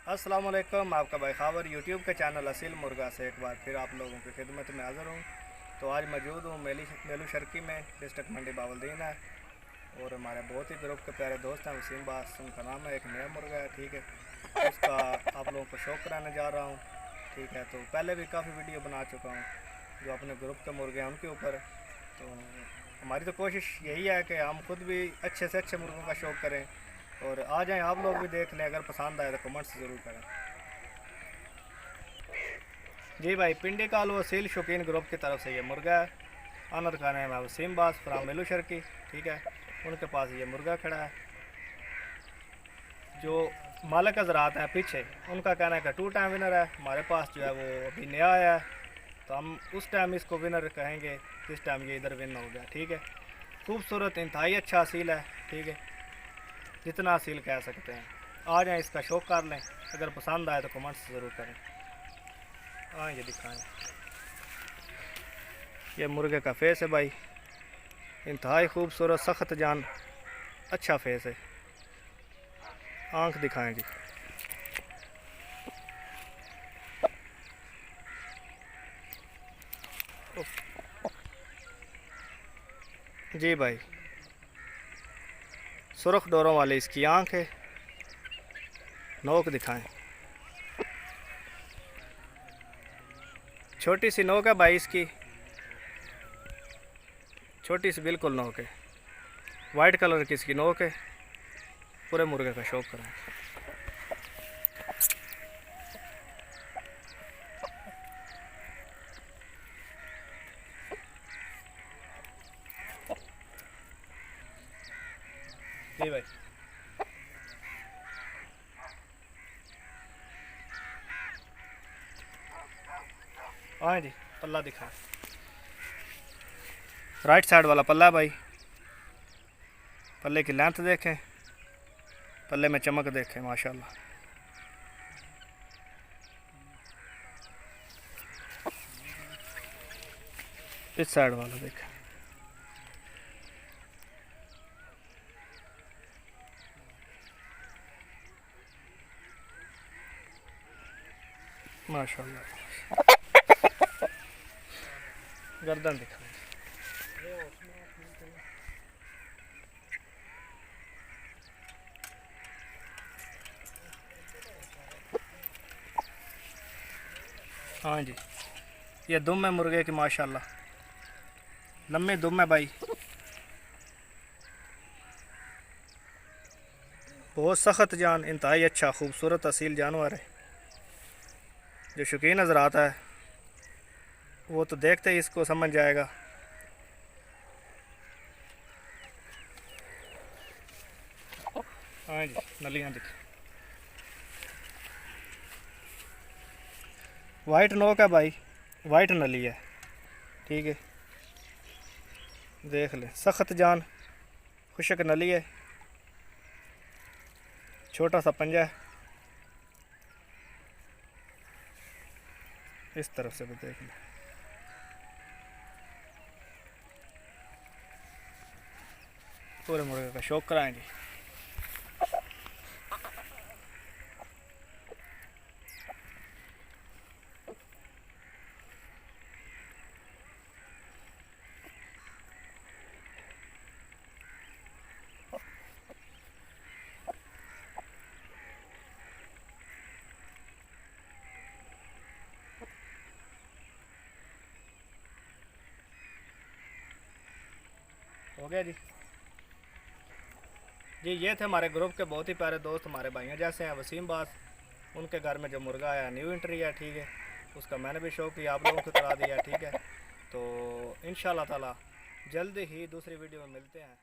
अस्सलाम वालेकुम, आपका भाई खावर यूट्यूब के चैनल असील मुर्गा से एक बार फिर आप लोगों की खिदमत में हाज़िर हूँ। तो आज मौजूद हूँ मेलू शर्की में, डिस्ट्रिक्ट मंडी बावलदीन है। और हमारे बहुत ही ग्रुप के प्यारे दोस्त हैं वसीम बास, उनका नाम है। एक नया मुर्गा है, ठीक है, उसका आप लोगों को शौक कराने जा रहा हूँ, ठीक है। तो पहले भी काफ़ी वीडियो बना चुका हूँ जो अपने ग्रुप के मुर्गे हैं उनके ऊपर। तो हमारी तो कोशिश यही है कि हम खुद भी अच्छे से अच्छे मुर्गों का शौक करें और आ जाएं, आप लोग भी देख लें। अगर पसंद आए तो कमेंट्स ज़रूर करें। जी भाई, पिंडी कालू असील शौकीन ग्रुप की तरफ से ये मुर्गा है। ऑनर का नाम है वसीम बास फ्राम मेलू शर्की, ठीक है। उनके पास ये मुर्गा खड़ा है। जो मालिक हजरात हैं पीछे, उनका कहना है कि 2 टाइम विनर है। हमारे पास जो है वो अभी नया आया है, तो हम उस टाइम इसको विनर कहेंगे जिस टाइम ये इधर विन हो गया, ठीक है। खूबसूरत इंतहाई अच्छा असील है, ठीक है, जितना असील कह सकते हैं। आ जाएँ, इसका शौक कर लें। अगर पसंद आए तो कमेंट्स ज़रूर करें। हाँ, ये दिखाएं, ये मुर्गे का फेस है भाई, इंतहाई खूबसूरत सख्त जान अच्छा फेस है। आंख दिखाएं जी। जी भाई, सुर्ख डोरों वाली इसकी आंख है। नोक दिखाएं, छोटी सी नोक है भाई इसकी, छोटी सी बिल्कुल नोक है। वाइट कलर की इसकी नोक है। पूरे मुर्गे का शौक करें। जी भाई, हाँ जी, पल्ला दिखा, राइट साइड वाला पल्ला है भाई। पल्ले की लेंथ देखें, पल्ले में चमक देखें, माशाल्लाह। इस साइड वाला देखें, माशाल्लाह। गर्दन दिखा, हाँ जी, ये दुम है मुर्गे की, माशाल्लाह, लम्बी दुम है भाई। बहुत सख्त जान, इंतहाई अच्छा खूबसूरत असील जानवर है। जो शौकीन हजरात है वो तो देखते ही इसको समझ जाएगा। हाँ जी, नलियाँ दिख, वाइट नोक है भाई, वाइट नली है, ठीक है। देख ले, सख्त जान, खुशक नली है, छोटा सा पंजा है। इस तरफ से भी देख ले। पूरे मुर्गे का शौक कराएंगे। हो गया जी। जी, ये थे हमारे ग्रुप के बहुत ही प्यारे दोस्त, हमारे भाइयों जैसे हैं वसीम बास। उनके घर में जो मुर्गा आया न्यू एंट्री है, ठीक है, उसका मैंने भी शौक किया, आप लोगों को करा दिया, ठीक है। तो इंशाल्लाह ताला जल्द ही दूसरी वीडियो में मिलते हैं।